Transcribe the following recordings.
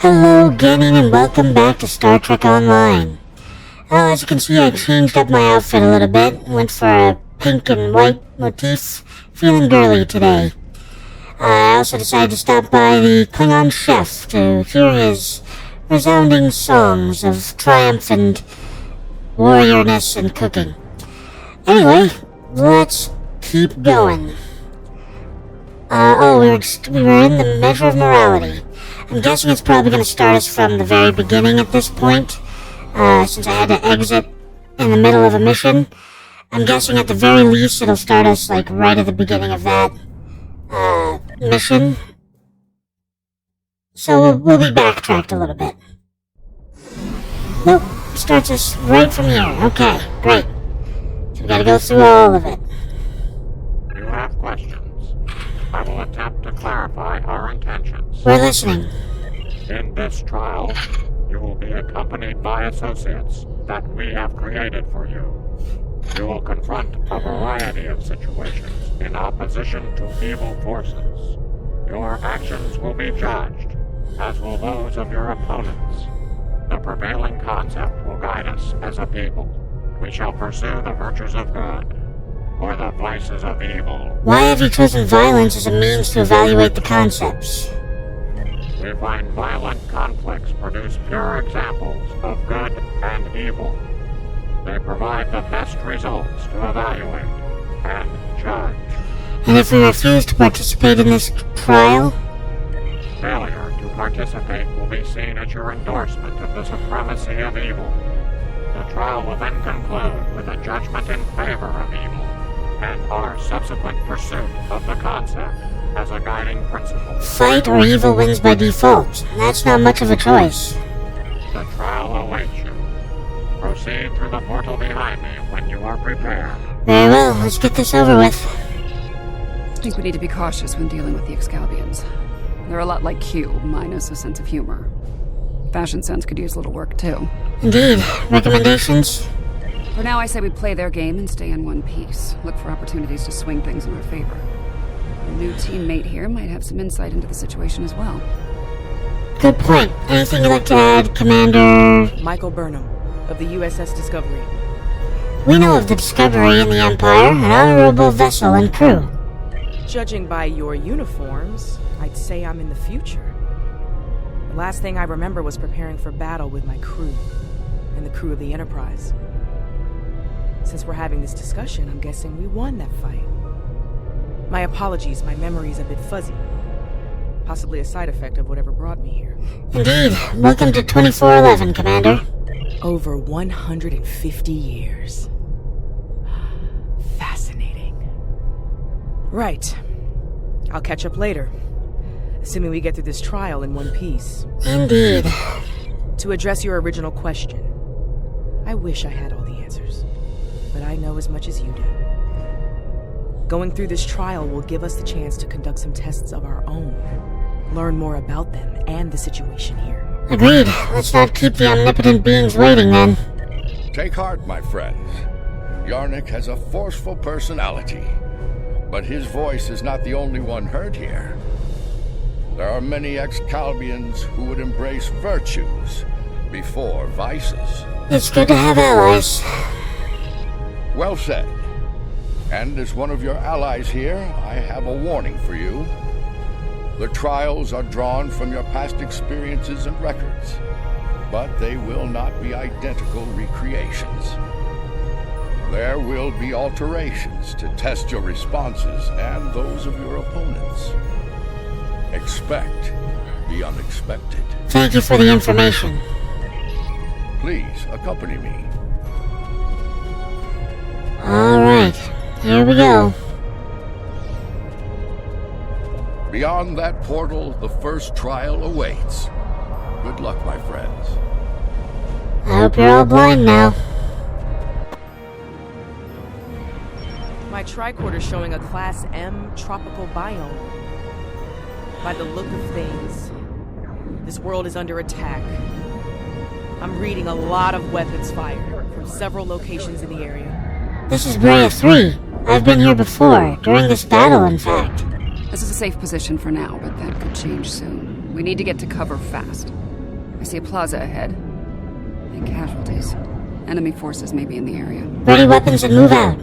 Hello again and welcome back to Star Trek Online. Well, as you can see, I changed up my outfit a little bit. Went for a pink and white motif. Feeling girly today. I also decided to stop by the Klingon chef to hear his resounding songs of triumph and warriorness and cooking. Anyway, let's keep going. We were in the measure of morality. I'm guessing it's probably going to start us from the very beginning at this point, since I had to exit in the middle of a mission. I'm guessing at the very least it'll start us like right at the beginning of that mission. So we'll be backtracked a little bit. Nope, starts us right from here. Okay, great. So we gotta go through all of it. You have questions. I will attempt to clarify our intentions. We're listening. In this trial, you will be accompanied by associates that we have created for you. You will confront a variety of situations in opposition to evil forces. Your actions will be judged, as will those of your opponents. The prevailing concept will guide us as a people. We shall pursue the virtues of good, or the vices of evil. Why have you chosen violence as a means to evaluate the concepts? We find violent conflicts produce pure examples of good and evil. They provide the best results to evaluate and judge. And if we refuse to participate in this trial? Failure to participate will be seen as your endorsement of the supremacy of evil. The trial will then conclude with a judgment in favor of evil, and our subsequent pursuit of the concept as a guiding principle. Fight or evil wins by default. That's not much of a choice. The trial awaits you. Proceed through the portal behind me when you are prepared. Very well, let's get this over with. I think we need to be cautious when dealing with the Excalbians. They're a lot like Q, minus a sense of humor. Fashion sense could use a little work, too. Indeed. Recommendations? For now, I say we play their game and stay in one piece. Look for opportunities to swing things in our favor. A new teammate here might have some insight into the situation as well. Good point. Anything you'd like to add, Commander? Michael Burnham, of the USS Discovery. We know of the Discovery and the Empire, an honorable vessel and crew. Judging by your uniforms, I'd say I'm in the future. The last thing I remember was preparing for battle with my crew, and the crew of the Enterprise. Since we're having this discussion, I'm guessing we won that fight. My apologies, my memory's a bit fuzzy. Possibly a side effect of whatever brought me here. Indeed. Welcome to 2411, Commander. Over 150 years. Fascinating. Right. I'll catch up later. Assuming we get through this trial in one piece. Indeed. To address your original question, I wish I had all the answers. But I know as much as you do. Going through this trial will give us the chance to conduct some tests of our own. Learn more about them and the situation here. Agreed. Let's not keep the omnipotent beings waiting, then. Take heart, my friends. Yarnik has a forceful personality. But his voice is not the only one heard here. There are many Excalbians who would embrace virtues before vices. It's good to have allies. Well said. And as one of your allies here, I have a warning for you. The trials are drawn from your past experiences and records, but they will not be identical recreations. There will be alterations to test your responses and those of your opponents. Expect the unexpected. Thank you for the information. Please accompany me. Alright, here we go. Beyond that portal, the first trial awaits. Good luck, my friends. I hope you're all blind now. My tricorder's showing a Class M tropical biome. By the look of things, this world is under attack. I'm reading a lot of weapons fire from several locations in the area. This is Brea 3. I've been here before, during this battle, in fact. This is a safe position for now, but that could change soon. We need to get to cover fast. I see a plaza ahead. And casualties. Enemy forces may be in the area. Ready weapons and move out.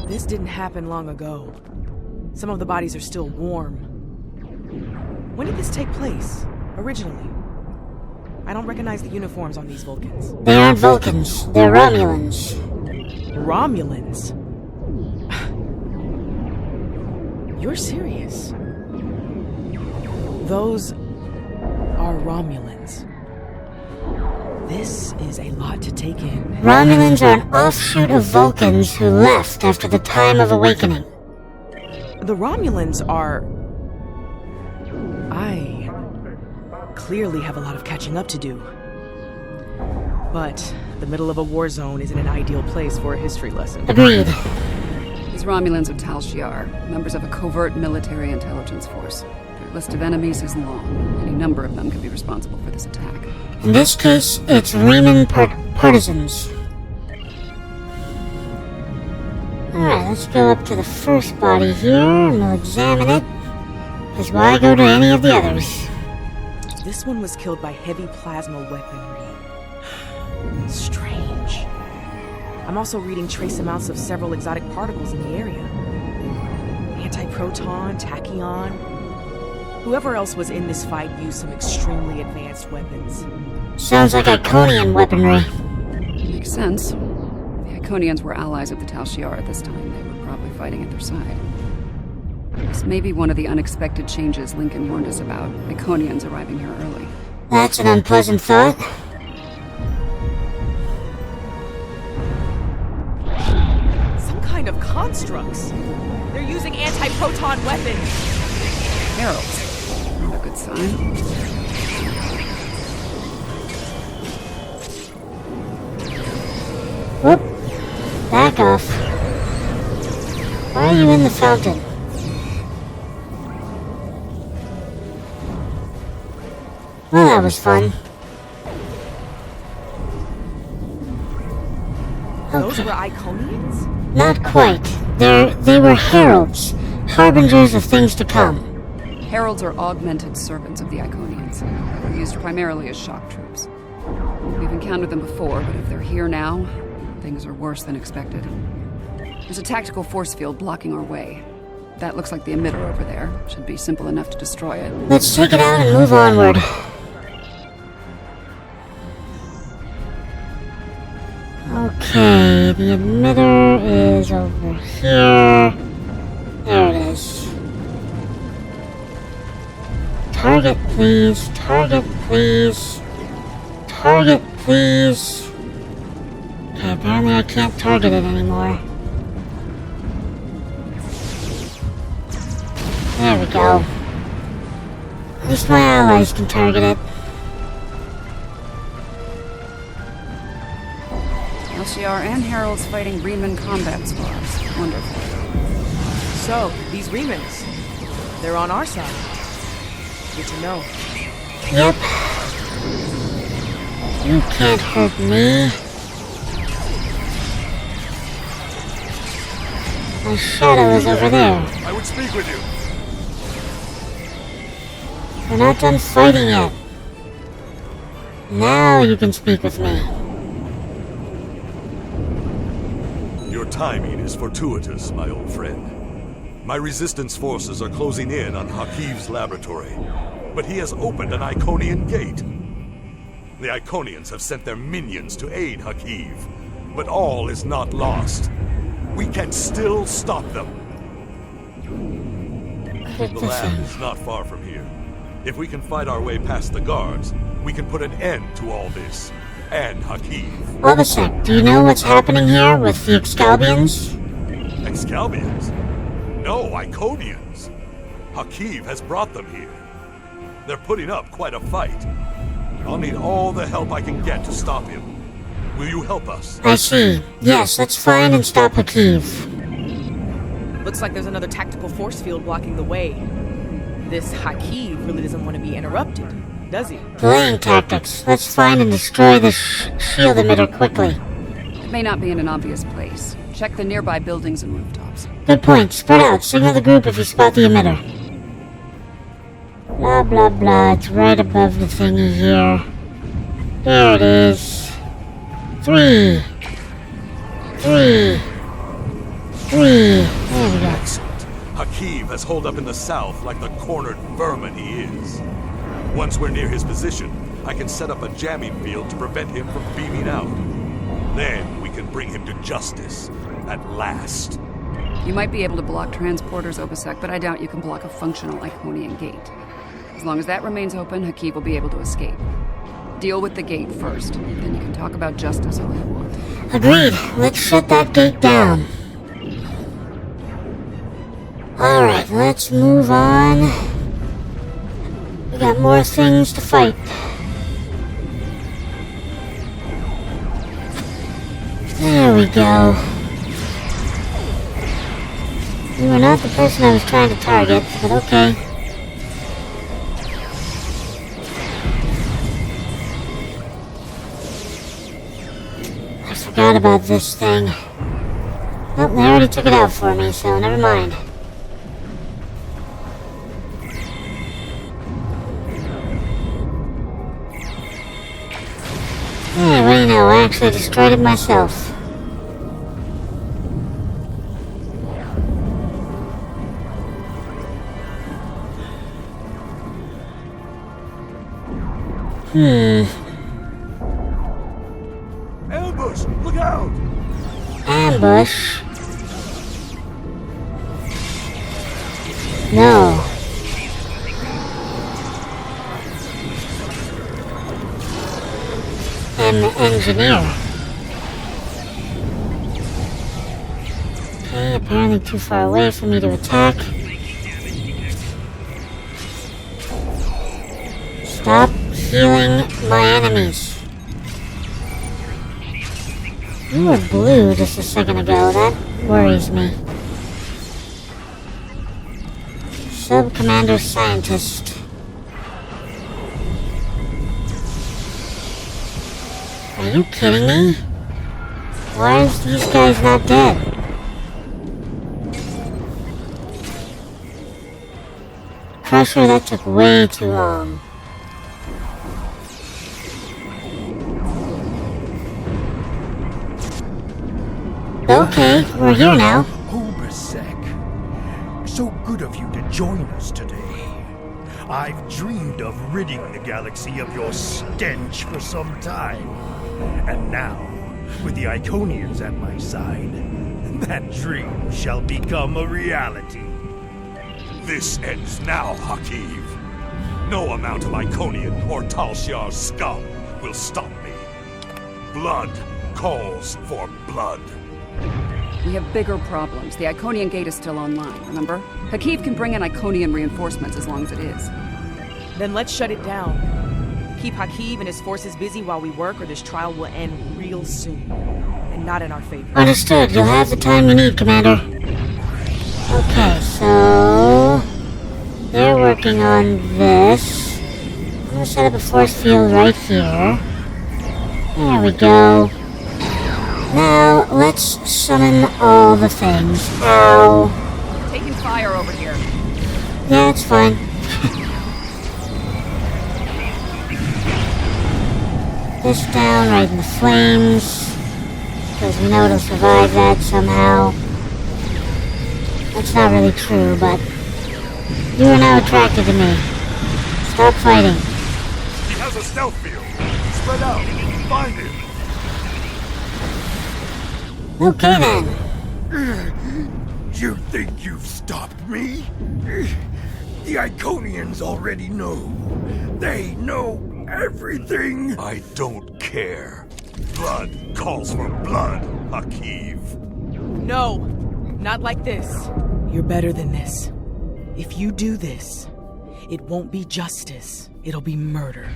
This didn't happen long ago. Some of the bodies are still warm. When did this take place, originally? I don't recognize the uniforms on these Vulcans. They aren't Vulcans. They're Romulans. Romulans? You're serious? Those are Romulans. This is a lot to take in. Romulans are an offshoot of Vulcans who left after the Time of Awakening. The Romulans are... I clearly have a lot of catching up to do. But the middle of a war zone isn't an ideal place for a history lesson. Agreed. These Romulans are Tal Shiar, members of a covert military intelligence force. Their list of enemies is long. Any number of them could be responsible for this attack. In this case, it's Riemann partisans. Alright, let's go up to the first body here, and we'll examine it. Because why go to any of the others? This one was killed by heavy plasma weaponry. Strange. I'm also reading trace amounts of several exotic particles in the area. Antiproton, tachyon. Whoever else was in this fight used some extremely advanced weapons. Sounds like Iconian weaponry. Makes sense. The Iconians were allies of the Tal Shiar at this time. They were probably fighting at their side. This may be one of the unexpected changes Lincoln warned us about. Iconians arriving here early. That's an unpleasant thought. Some kind of constructs. They're using anti-proton weapons. Heralds. Not a good sign. Whoop. Back off. Why are you in the fountain? Well, that was fun. Those were Iconians? Not quite. They were heralds, harbingers of things to come. Heralds are augmented servants of the Iconians. They're used primarily as shock troops. We've encountered them before, but if they're here now, things are worse than expected. There's a tactical force field blocking our way. That looks like the emitter over there. Should be simple enough to destroy it. Let's take it out and move onward. Okay, the emitter is over here. There it is. Target, please. Target, please. Target, please. Okay, apparently I can't target it anymore. There we go. At least my allies can target it. LCR and Heralds fighting Riemann combat squads. Wonderful. So, these Riemans, they're on our side. Good to know. Yep. You can't hurt me. My shadow is over there. I would speak with you. We're not done fighting yet. Now you can speak with me. Your timing is fortuitous, my old friend. My resistance forces are closing in on Hakiv's laboratory, but he has opened an Iconian gate. The Iconians have sent their minions to aid Hakiv, but all is not lost. We can still stop them. The lab is not far from here. If we can fight our way past the guards, we can put an end to all this, and Hakiv. Wait a sec, do you know what's happening here with the Excalbians? Excalbians? No, Iconians. Hakiv has brought them here. They're putting up quite a fight. I'll need all the help I can get to stop him. Will you help us? I see. Yes, let's find and stop Hakiv. Looks like there's another tactical force field blocking the way. This Hakiv really doesn't want to be interrupted, does he? Delaying tactics. Let's find and destroy this shield emitter quickly. It may not be in an obvious place. Check the nearby buildings and rooftops. Good point. Spread out. Signal the group if you spot the emitter. Blah, blah, blah. It's right above the thingy here. There it is. 3. 3. 3. There we go. Excellent. Hakeem has holed up in the south like the cornered vermin he is. Once we're near his position, I can set up a jamming field to prevent him from beaming out. Then we can bring him to justice. At last. You might be able to block transporters, Obasek, but I doubt you can block a functional Iconian gate. As long as that remains open, Hakeem will be able to escape. Deal with the gate first, then you can talk about justice all you want. Agreed. Let's shut that gate down. Alright, let's move on. We got more things to fight. There we go. You were not the person I was trying to target, but okay. I forgot about this thing. Well, they already took it out for me, so never mind. Hey, what do you know? I actually destroyed it myself. Ambush! Look out! Ambush? No. An engineer. Okay, apparently too far away for me to attack. Stop healing my enemies. You were blue just a second ago. That worries me. Sub-Commander Scientist. Are you kidding me? Why is these guys not dead? Crusher, that took way too long. Okay, we're here now. Obasek, so good of you to join us today. I've dreamed of ridding the galaxy of your stench for some time. And now, with the Iconians at my side, that dream shall become a reality. This ends now, Hakeem. No amount of Iconian or Tal Shiar's scum will stop me. Blood calls for blood. We have bigger problems. The Iconian gate is still online, remember? Hakeem can bring in Iconian reinforcements as long as it is. Then let's shut it down. Keep Hakeem and his forces busy while we work, or this trial will end real soon. And not in our favor. Understood. You'll have the time you need, Commander. Okay, so... they're working on this. I'm gonna set up a force field right here. There we go. Now, let's summon all the things. Ow. Taking fire over here. Yeah, it's fine. This down right in the flames. Because we know it'll survive that somehow. That's not really true, but... you are now attracted to me. Stop fighting. He has a stealth field. Spread out. Find him. Okay then. You think you've stopped me? The Iconians already know. They know everything. I don't care. Blood calls for blood, Hakeem. No, not like this. You're better than this. If you do this, it won't be justice. It'll be murder.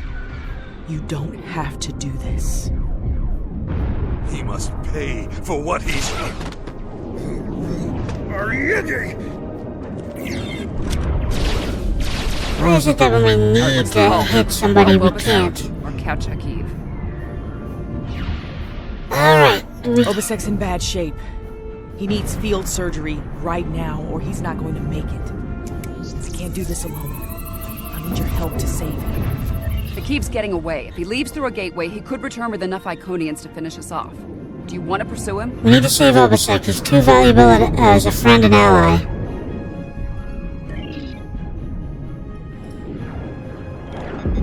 You don't have to do this. He must pay for what he's... Why is it that when we need to hit somebody, we can't? Or catch Hakeem. Alright. Obasek's in bad shape. He needs field surgery right now, or he's not going to make it. I can't do this alone. I need your help to save him. If he keeps getting away, if he leaves through a gateway, he could return with enough Iconians to finish us off. Do you want to pursue him? We need to save Obasek. He's too valuable as a friend and ally.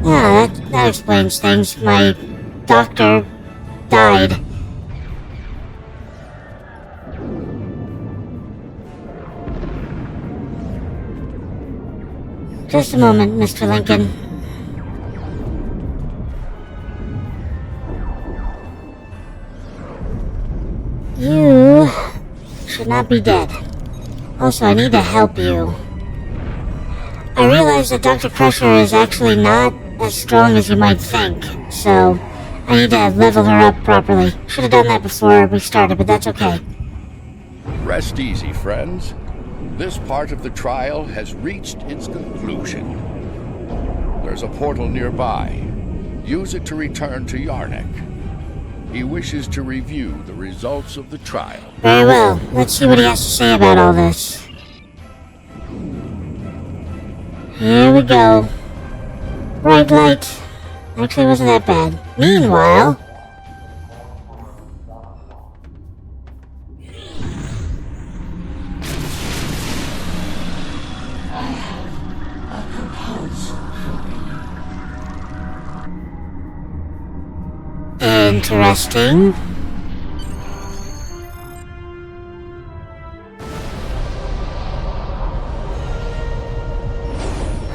Yeah, that explains things. My doctor died. Just a moment, Mr. Lincoln. You should not be dead. Also, I need to help you. I realize that Dr. Crusher is actually not as strong as you might think, so I need to level her up properly. Should have done that before we started, but that's okay. Rest easy, friends. This part of the trial has reached its conclusion. There's a portal nearby. Use it to return to Yarnik. He wishes to review the results of the trial. Very well. Let's see what he has to say about all this. Here we go. Bright light. Actually, wasn't that bad. Meanwhile... Interesting.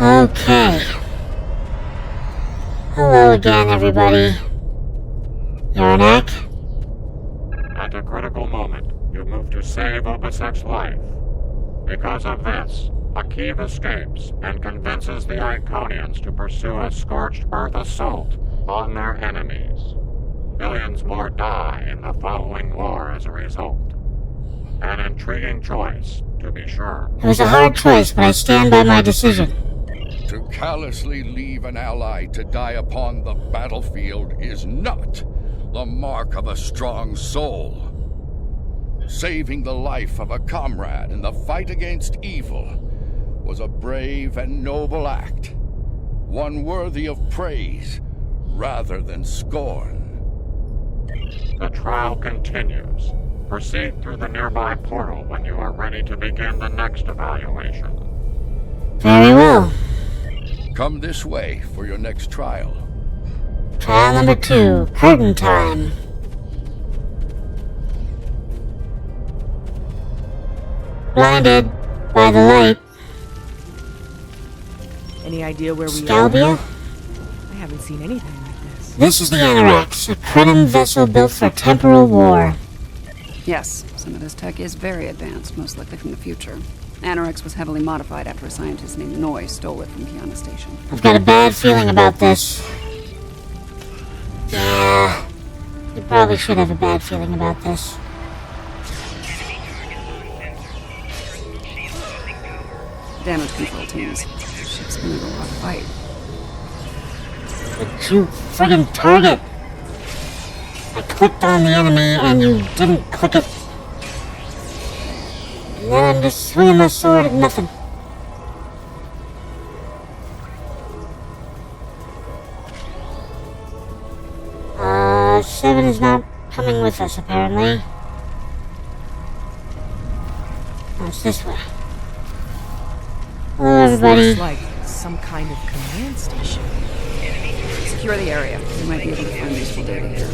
Okay. Hello again, everybody. Yarnak? At a critical moment, you move to save Obasek's life. Because of this, Akiv escapes and convinces the Iconians to pursue a scorched earth assault on their enemies. Billions more die in the following war as a result. An intriguing choice, to be sure. It was a hard choice, but I stand by my decision. To callously leave an ally to die upon the battlefield is not the mark of a strong soul. Saving the life of a comrade in the fight against evil was a brave and noble act, one worthy of praise rather than scorn. The trial continues. Proceed through the nearby portal when you are ready to begin the next evaluation. Very well. Come this way for your next trial. Trial number 2. Curtain time. Blinded by the light. Any idea where we are? Scalbia? I haven't seen anything like this. This is the Anorax, a Krenim vessel built for temporal war. Yes, some of this tech is very advanced, most likely from the future. Anorex was heavily modified after a scientist named Noy stole it from Kiana Station. I've got a bad feeling about this. Yeah, you probably should have a bad feeling about this. Damage control teams. Ship's gonna go off fight. But you friggin' target! I clicked on the enemy and you didn't click it. And then I'm just swinging my sword at nothing. Seven is not coming with us, apparently. Oh, it's this way. Hello, everybody. Looks like some kind of command station. Secure the area. We might be able to find useful data here.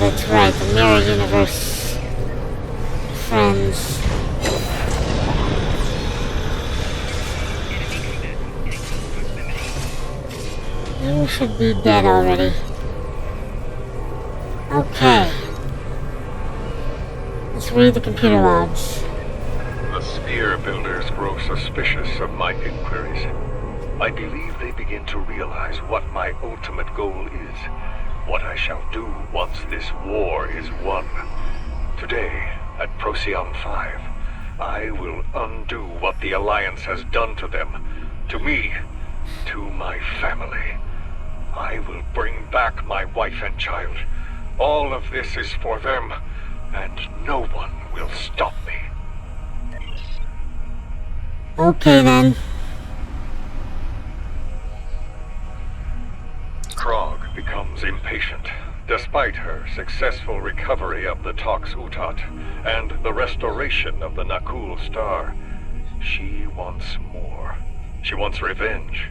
That's right, the Mirror Universe. Friends. You should be dead already. Okay. Let's read the computer logs. The Sphere Builders grow suspicious of my inquiries. I believe they begin to realize what my ultimate goal is. What I shall do once this war is won. Today, at Procyon 5, I will undo what the Alliance has done to them, to me, to my family. I will bring back my wife and child, All of this is for them, and no one will stop me. Okay then. Krog becomes impatient. Despite her successful recovery of the Tox Utat and the restoration of the Nakul Star, she wants more. She wants revenge.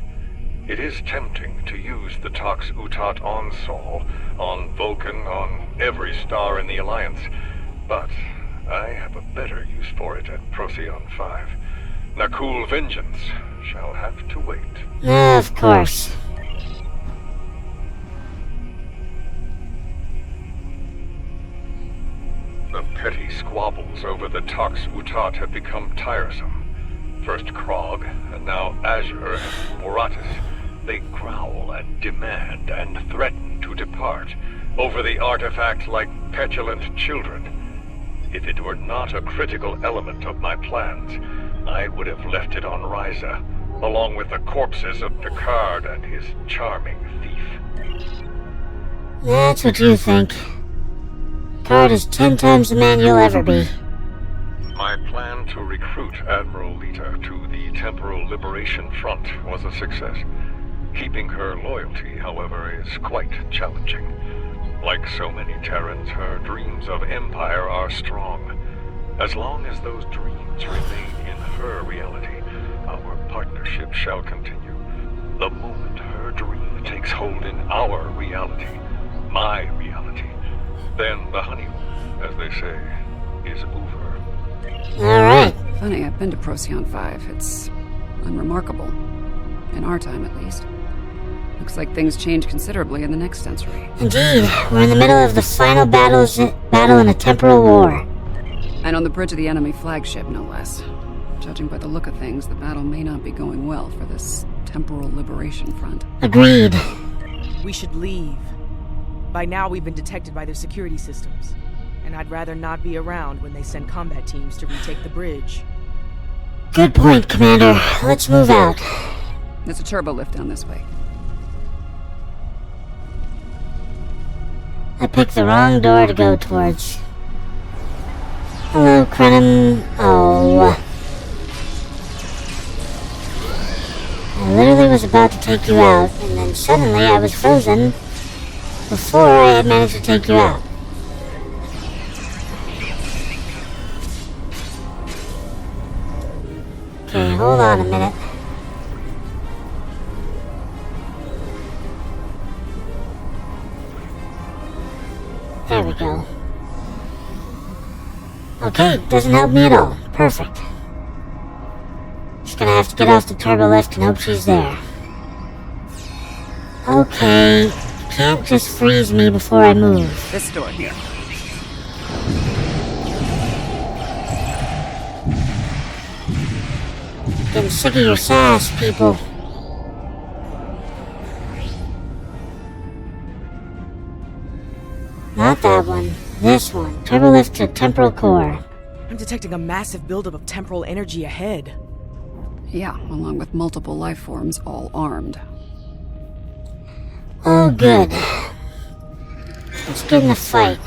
It is tempting to use the Tox Utat on Sol, on Vulcan, on every star in the Alliance, but I have a better use for it at Procyon 5. Nakul vengeance shall have to wait. Of course. The petty squabbles over the Tox Utat have become tiresome. First Krog, and now Azure and Boratis. They growl and demand and threaten to depart over the artifact like petulant children. If it were not a critical element of my plans, I would have left it on Ryza, along with the corpses of Picard and his charming thief. That's what you think. Picard is 10 times the man you'll ever be. My plan to recruit Admiral Lita to the Temporal Liberation Front was a success. Keeping her loyalty, however, is quite challenging. Like so many Terrans, her dreams of empire are strong. As long as those dreams remain in her reality, our partnership shall continue. The moment her dream takes hold in our reality, my reality, then the honeymoon, as they say, is over. Alright. Funny, I've been to Procyon 5. It's unremarkable. In our time, at least. Looks like things change considerably in the next century. Indeed, we're in the middle of the final battle in a temporal war. And on the bridge of the enemy flagship, no less. Judging by the look of things, the battle may not be going well for this Temporal Liberation Front. Agreed. We should leave. By now we've been detected by their security systems. And I'd rather not be around when they send combat teams to retake the bridge. Good point, Commander. Let's move out. There's a turbo lift down this way. I picked the wrong door to go towards. Hello, Krenim. Oh. I literally was about to take you out, and then suddenly I was frozen before I had managed to take you out. Okay, hold on a minute. There we go. Okay, doesn't help me at all. Perfect. Just gonna have to get off the turbo lift and hope she's there. Okay, you can't just freeze me before I move. This door here. Getting sick of your sass, people. Not that one. This one. Turbo lift to temporal core. I'm detecting a massive buildup of temporal energy ahead. Yeah, along with multiple life forms, all armed. Oh, good. Let's get in the fight.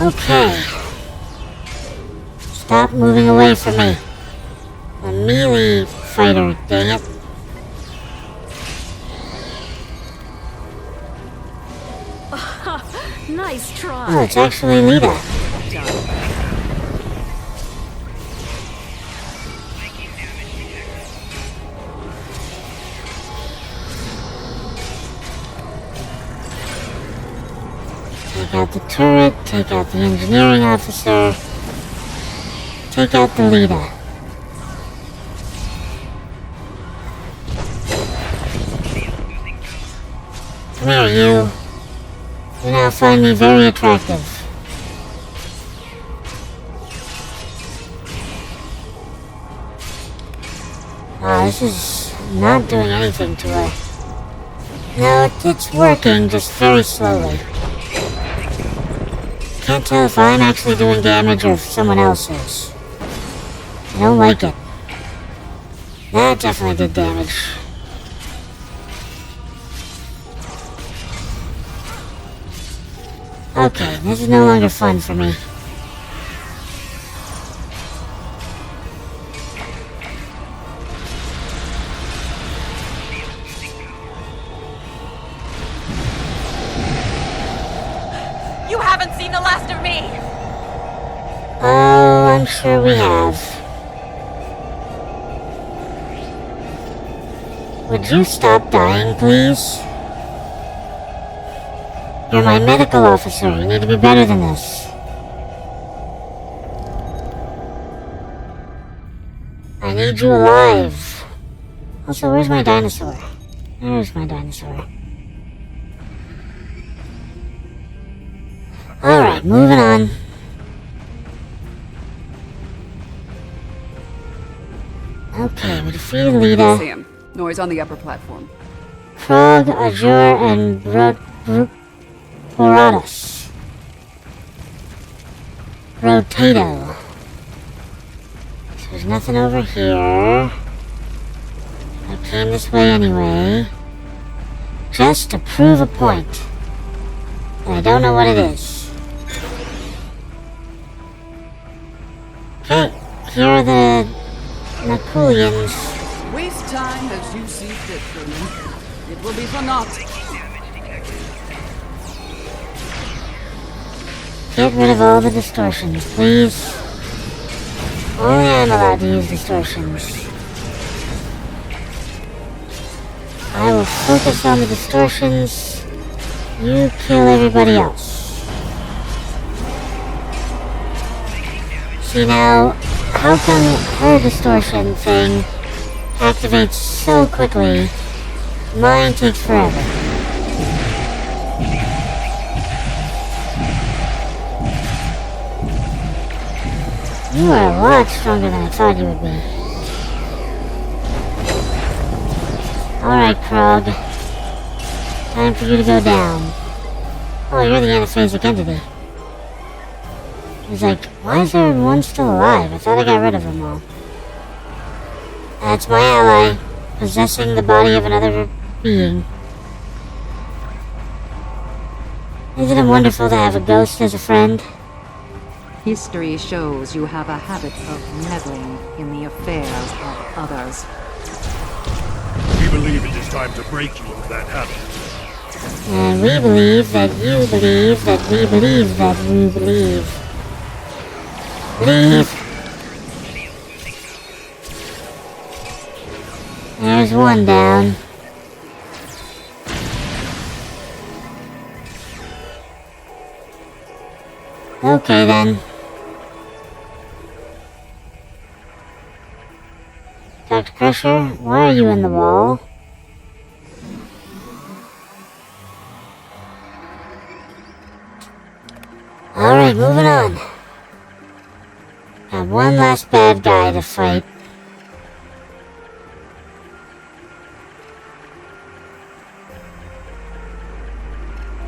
Okay. Stop moving away from me. A melee fighter, dang it. Nice try. Oh, it's actually Lita. Take out the turret, take out the engineering officer, take out the Lita. Come here, you. You now find me very attractive. Wow, this is not doing anything to her. No, it's working, just very slowly. Can't tell if I'm actually doing damage or if someone else is. I don't like it. That definitely did damage. Okay, this is no longer fun for me. You haven't seen the last of me! Oh, I'm sure we have. Would you stop dying, please? You're my medical officer. You need to be better than this. I need you alive. Also, where's my dinosaur? There's my dinosaur. Alright, moving on. Okay, we defeated See Lita. him. Noise on the upper platform. Krog, Azure, and Boratus. Rotato. So there's nothing over here. I came this way anyway. Just to prove a point. And I don't know what it is. Okay, here are the Nakulians. Waste time as you see fit for me. It will be for naught. Get rid of all the distortions, please. Only I'm allowed to use distortions. I will focus on the distortions. You kill everybody else. See now, how come her distortion thing activates so quickly? Mine takes forever. You are a lot stronger than I thought you would be. Alright, Krog. Time for you to go down. Oh, you're the anaphasic entity. He's like, why is there one still alive? I thought I got rid of them all. That's my ally, possessing the body of another being. Isn't it wonderful to have a ghost as a friend? History shows you have a habit of meddling in the affairs of others. We believe it is time to break you of that habit. And we believe that you believe that we believe that we believe. Leave. There's one down. Okay then. Dr. Crusher, why are you in the wall? Alright, moving on. Got one last bad guy to fight.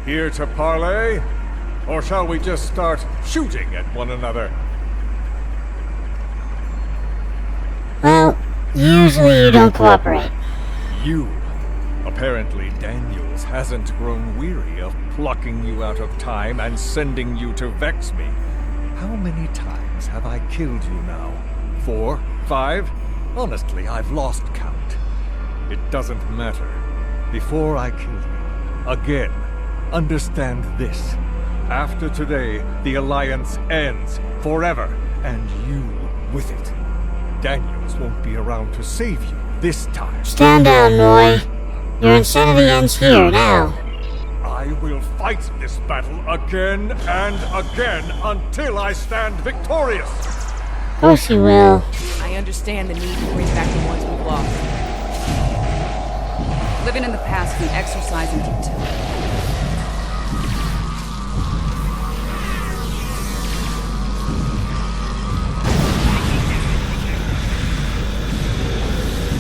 Here to parley? Or shall we just start shooting at one another? Well, usually you don't cooperate. You. Apparently Daniels hasn't grown weary of plucking you out of time and sending you to vex me. How many times have I killed you now? 4? 5? Honestly, I've lost count. It doesn't matter. Before I kill you, again, understand this. After today, the Alliance ends forever, and you with it. Daniels won't be around to save you this time. Stand down, Roy. Your insanity ends here, now. I will fight this battle again and again until I stand victorious. Of course you will. I understand the need to bring back the ones we've lost. Living in the past and exercising futility.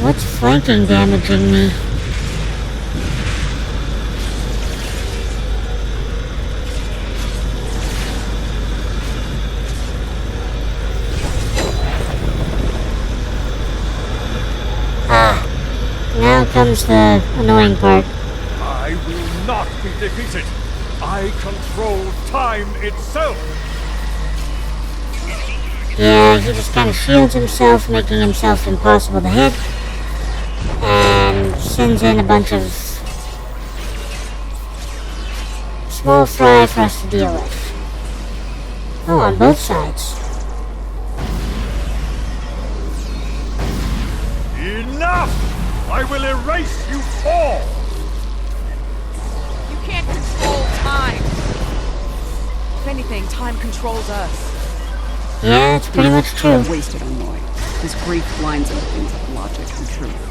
What's flanking damaging me? comes the annoying part. I will not be defeated. I control time itself. Yeah, he just kind of shields himself, making himself impossible to hit, and sends in a bunch of small fry for us to deal with. Oh, on both sides. Enough! I will erase you all! You can't control time. If anything, time controls us. Yeah, it's pretty much true. Wasted on Roy. His grief blinds him to things like logic and truth.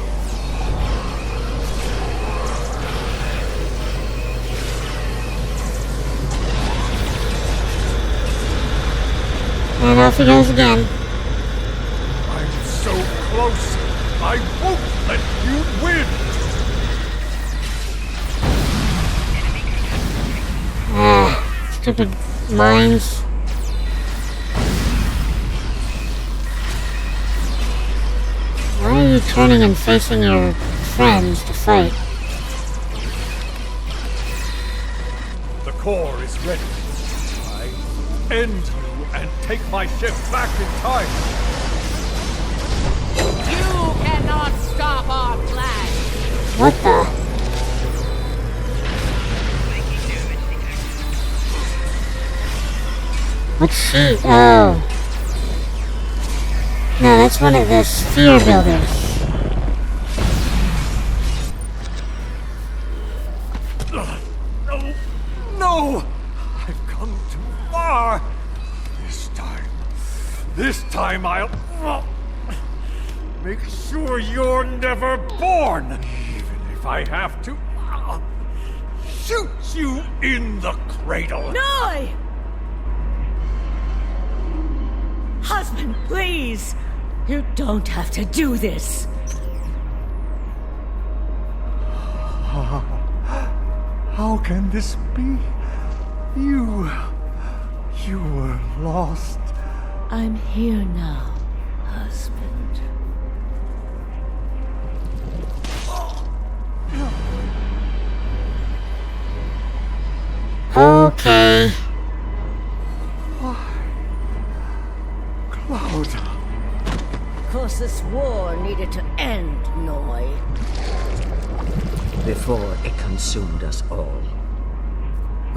And off he goes again. I'm so close. I won't let you win. Stupid mines. Why are you turning and facing your friends to fight? The core is ready. I end you and take my ship back in time. You cannot stop our plan. What the? What's she? Oh. No, that's one of the sphere builders. No! I've come too far. This time I'll make sure you're never born. Even if I have to shoot you in the cradle. No! Husband, please! You don't have to do this. How can this be? You were lost. I'm here now, husband. Okay. Cloud. Of course, this war needed to end, Noi. Before it consumed us all.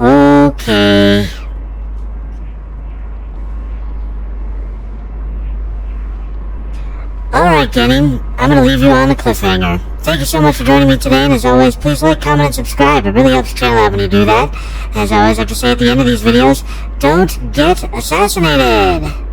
Okay. Alright, Kenny. I'm gonna leave you on the cliffhanger. Thank you so much for joining me today, and as always, please like, comment, and subscribe. It really helps the channel out when you do that. As I always like to say at the end of these videos, don't get assassinated!